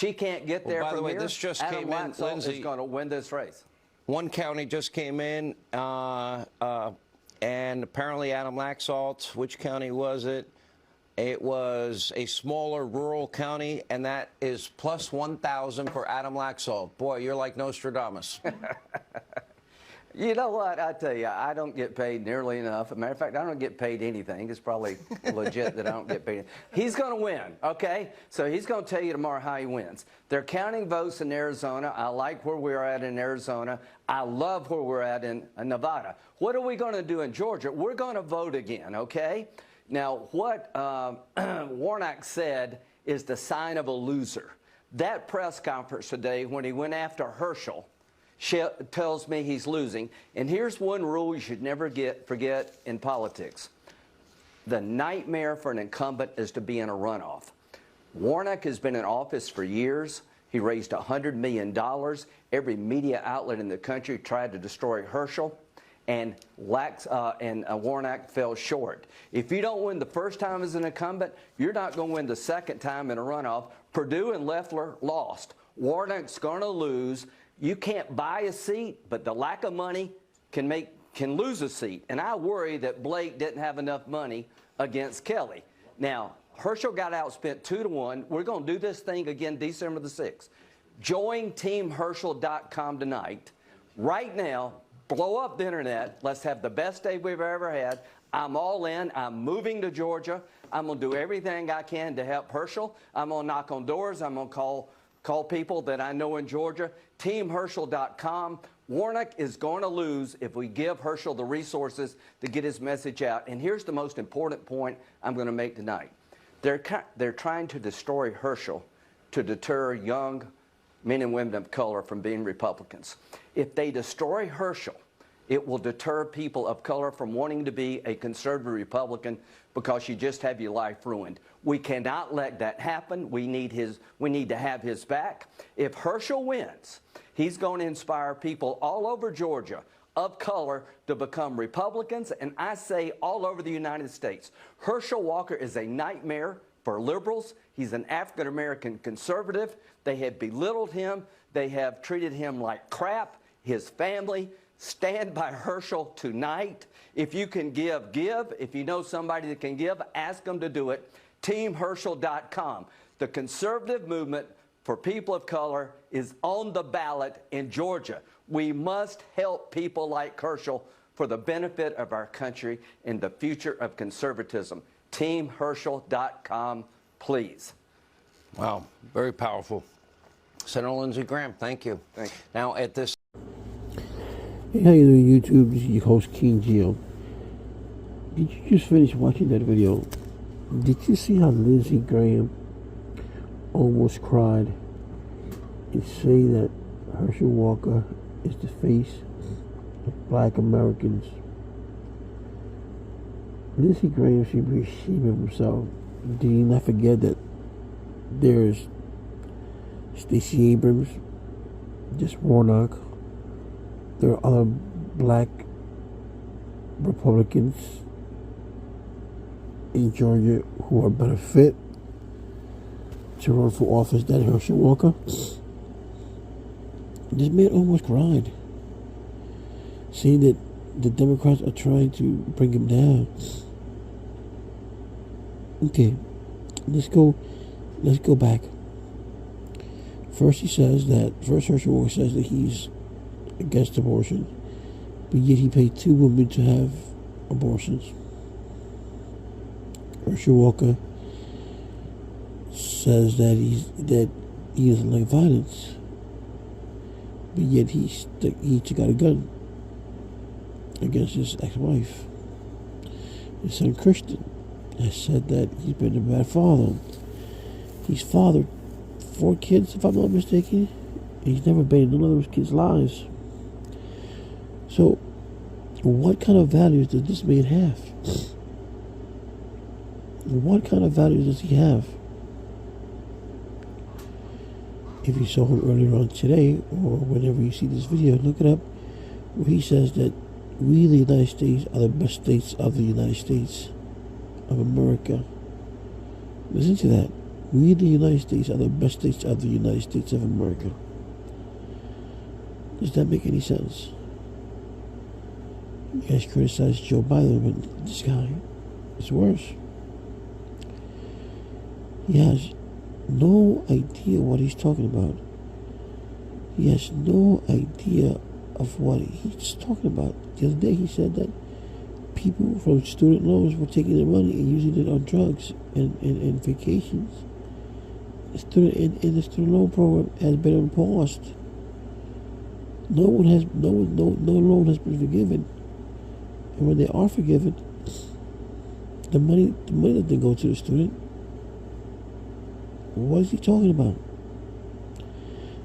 she can't get there by from the way, here, this just Adam came in, Laxalt Lindsey. is going to win this race. One county just came in, and apparently Adam Laxalt, which county was it? It was a smaller rural county, and that is plus 1,000 for Adam Laxalt. Boy, you're like Nostradamus. You know what? I tell you, I don't get paid nearly enough. As a matter of fact, I don't get paid anything. It's probably legit that I don't get paid. He's going to win, okay? So he's going to tell you tomorrow how he wins. They're counting votes in Arizona. I like where we're at in Arizona. I love where we're at in Nevada. What are we going to do in Georgia? We're going to vote again, okay? Now, what Warnock said is the sign of a loser. That press conference today, when he went after Herschel, tells me he's losing. And here's one rule you should never forget in politics. The nightmare for an incumbent is to be in a runoff. Warnock has been in office for years. He raised $100 million. Every media outlet in the country tried to destroy Herschel, and Warnock fell short. If you don't win the first time as an incumbent, you're not going to win the second time in a runoff. Perdue and Loeffler lost. Warnock's going to lose. You can't buy a seat, but the lack of money can lose a seat. And I worry that Blake didn't have enough money against Kelly. Now, Herschel got outspent 2-1. We're going to do this thing again December the 6th. Join teamherschel.com tonight. Right now, blow up the internet. Let's have the best day we've ever had. I'm all in. I'm moving to Georgia. I'm going to do everything I can to help Herschel. I'm going to knock on doors. I'm going to call people that I know in Georgia. TeamHerschel.com. Warnock is going to lose if we give Herschel the resources to get his message out. And here's the most important point I'm going to make tonight. They're trying to destroy Herschel to deter young men and women of color from being Republicans. If they destroy Herschel, it will deter people of color from wanting to be a conservative Republican because you just have your life ruined. We cannot let that happen. We need to have his back. If Herschel wins, he's going to inspire people all over Georgia of color to become Republicans, and I say all over the United States. Herschel Walker is a nightmare for liberals. He's an African-American conservative. They have belittled him. They have treated him like crap. His family. Stand by Herschel tonight. If you can give, give. If you know somebody that can give, ask them to do it. TeamHerschel.com. The conservative movement for people of color is on the ballot in Georgia. We must help people like Herschel for the benefit of our country and the future of conservatism. TeamHerschel.com, please. Wow, very powerful. Senator Lindsey Graham, thank you. Thank you. Now, at this... Hey, how you doing, YouTube? This is your host, King Geo. Did you just finish watching that video? Did you see how Lindsey Graham almost cried and say that Herschel Walker is the face of black Americans? Lindsey Graham should be ashamed of himself. Do you not forget that there's Stacey Abrams, just Warnock. There are other black Republicans in Georgia who are better fit to run for office than Herschel Walker. This man almost cried, saying that the Democrats are trying to bring him down. Okay, let's go back. First Herschel Walker says that he's against abortion, but yet he paid 2 women to have abortions. Herschel Walker says that he doesn't like violence, but yet he took out a gun against his ex-wife. His son Christian has said that he's been a bad father. He's fathered 4 kids, if I'm not mistaken. He's never been in none of those kids' lives. So, what kind of values does this man have? What kind of values does he have? If you saw him earlier on today, or whenever you see this video, look it up, where he says that we, the United States, are the best states of the United States of America. Listen to that. We, the United States, are the best states of the United States of America. Does that make any sense? You guys criticize Joe Biden, but this guy is worse. He has no idea what he's talking about. He has no idea of what he's talking about. The other day he said that people from student loans were taking their money and using it on drugs and vacations. The student loan program has been on pause. No loan has been forgiven. And when they are forgiven, the money doesn't go to the student. What is he talking about?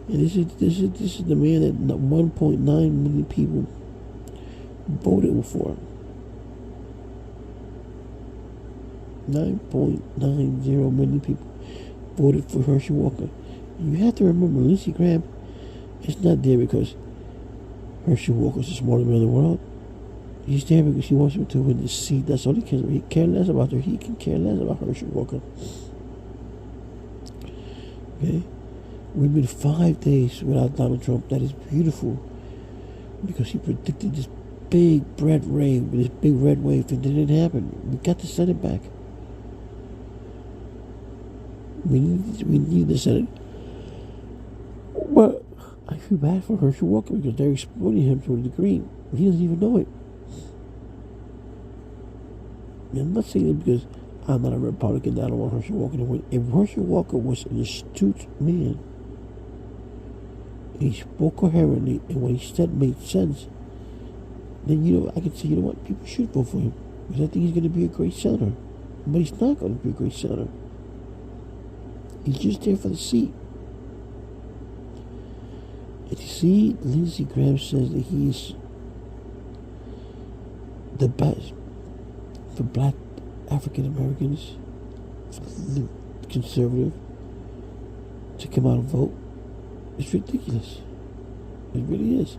And this is the man that 1.9 million people voted for. 9.90 million people voted for Herschel Walker. You have to remember, Lindsey Graham is not there because Herschel Walker is the smartest man in the world. He's there because he wants him to win the seat. That's all he cares about. He cares less about her. He can care less about Herschel Walker. Okay? We've been 5 days without Donald Trump. That is beautiful. Because he predicted this big red wave, this big red wave, and it didn't happen. We got the Senate back. We need the Senate. But I feel bad for Herschel Walker because they're exploiting him to a degree. He doesn't even know it. And I'm not saying it because I'm not a Republican that I don't want Herschel Walker to win. If Herschel Walker was an astute man, he spoke coherently, and what he said made sense, then, I could say, what, people should vote for him. Because I think he's going to be a great senator. But he's not going to be a great senator. He's just there for the seat. And you see, Lindsey Graham says that he is the best for black African Americans, the conservative, to come out and vote. It's ridiculous. It really is.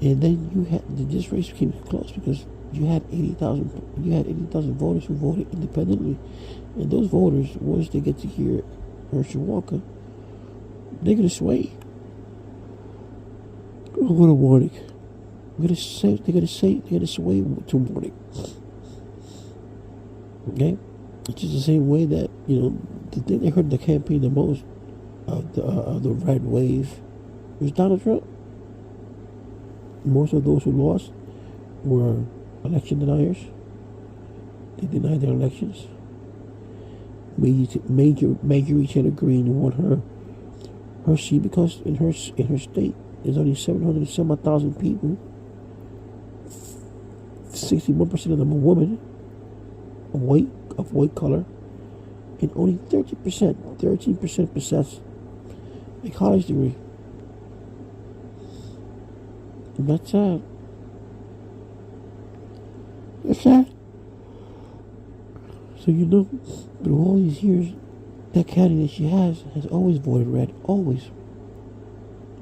And then this race became close because you had 80,000 voters who voted independently, and those voters, once they get to hear Herschel Walker, they're gonna sway. Oh, what a warning! They're gonna sway to warning. Okay, it's just the same way that the thing that hurt the campaign the most of the red wave was Donald Trump. Most of those who lost were election deniers. They denied their elections. Marjorie Taylor Greene won her seat because in her state there's only 700 and some thousand people. 61% of them are women, of white color, and only 13% possess a college degree. And that's sad. It's sad. So through all these years, that candidate she has always voted red. Always.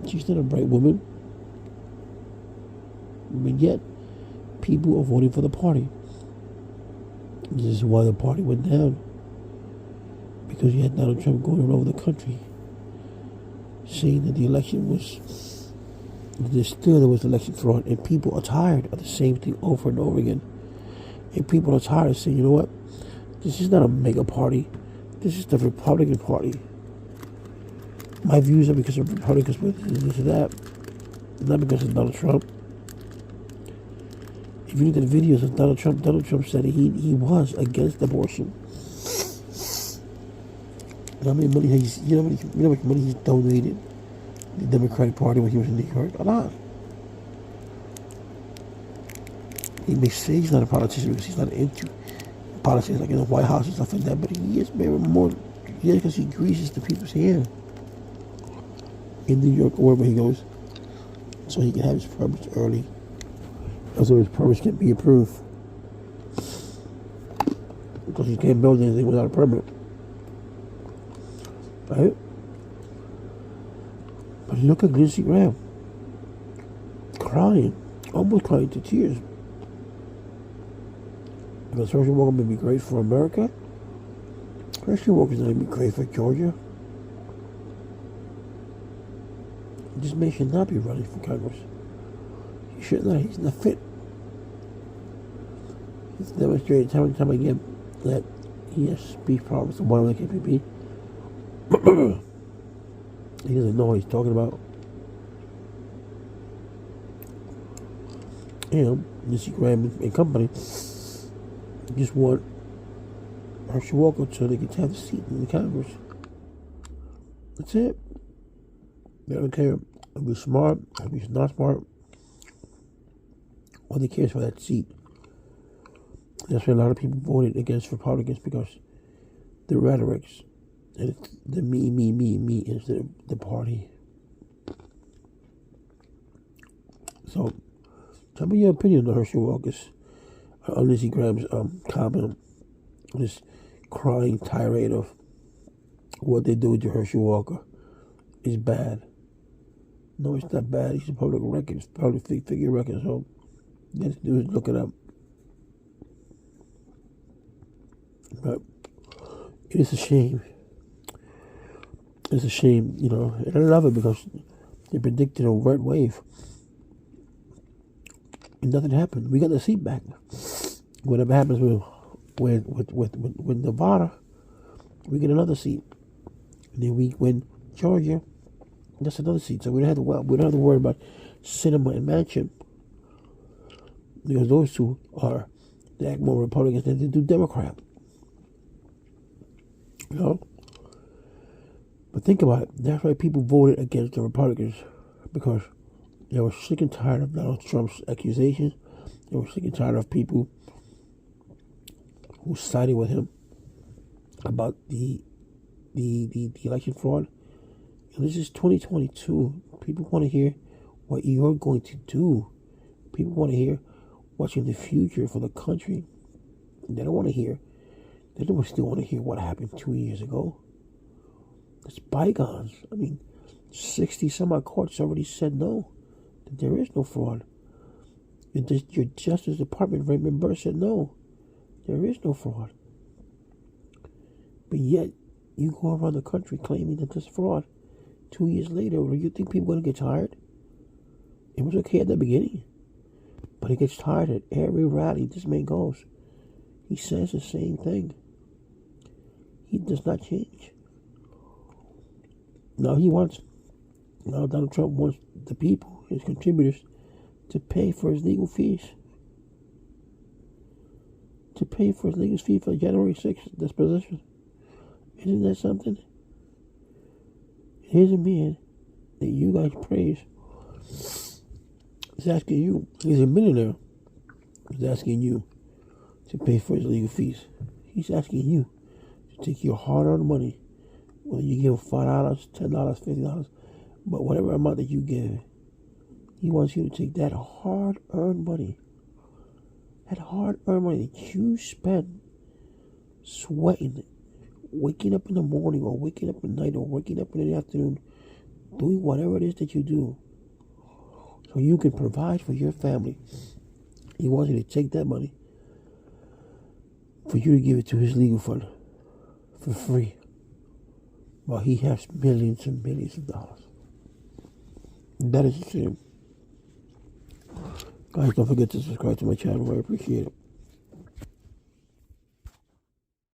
She's not a bright woman. But yet, people are voting for the party. This is why the party went down. Because you had Donald Trump going all over the country saying that the election was, there was election fraud, and people are tired of the same thing over and over again. And people are tired of saying, you know what, this is not a mega party. This is the Republican Party. My views are because of Republicans, this and that, not because of Donald Trump. If you look at the videos of Donald Trump said he was against abortion. You know how much money he's donated to the Democratic Party when he was in New York? A lot. He may say he's not a politician because he's not into politics like in the White House and stuff like that, but he is maybe more, because he greases the people's hand in New York or wherever he goes, so he can have his permits early, so his permits can be approved. Because he can't build anything without a permit. Right? But look at Lindsey Graham. Crying. Almost crying to tears. Because Herschel Walker may be great for America. Herschel Walker's not even great for Georgia. This man should not be running for Congress. He should not. He's not fit. He's demonstrated time and time again that he has speech problems. So why would the KPP? He doesn't know what he's talking about. And Lindsey Graham and company just want Herschel Walker so they can have the seat in the Congress. That's it. They don't care if he's smart, if he's not smart. All they care is for that seat. That's why a lot of people voted against Republicans, because the rhetorics and the me instead of the party. So, tell me your opinion on Herschel Walker's, on Lindsey Graham's comment, this crying tirade of what they do to Herschel Walker is bad. No, it's not bad. He's a public record. It's a public figure record. So, let's do is look it up. But it is a shame. It's a shame, you know. And I love it because they predicted a red wave. And nothing happened. We got the seat back. Whatever happens with Nevada, we get another seat. And then we win Georgia, that's another seat. So we don't have to worry about Sinema and Manchin, because those two they act more Republicans than they do Democrat. You know? But think about it. That's why people voted against the Republicans, because they were sick and tired of Donald Trump's accusations. They were sick and tired of people who sided with him about the election fraud. And this is 2022. People want to hear what you're going to do. People want to hear what's in the future for the country. They don't want to hear. They don't still want to hear what happened 2 years ago. It's bygones. I mean, 60 some odd courts already said no, that there is no fraud. Your Justice Department, Raymond Burr, said no, there is no fraud. But yet, you go around the country claiming that there's fraud. 2 years later, do you think people are going to get tired? It was okay at the beginning, but it gets tired at every rally this man goes. He says the same thing. He does not change. Now Donald Trump wants the people, his contributors, to pay for his legal fees. To pay for his legal fee for January 6th disposition. Isn't that something? Here's a man that you guys praise. He's asking you, he's a millionaire. He's asking you to pay for his legal fees. He's asking you to take your hard-earned money, whether you give $5, $10, $50, but whatever amount that you give, he wants you to take that hard-earned money, that you spend sweating, waking up in the morning or waking up at night or waking up in the afternoon, doing whatever it is that you do, so you can provide for your family. He wants you to take that money for you to give it to his legal fund for free, while he has millions and millions of dollars. That is a shame. Guys, don't forget to subscribe to my channel. I appreciate it.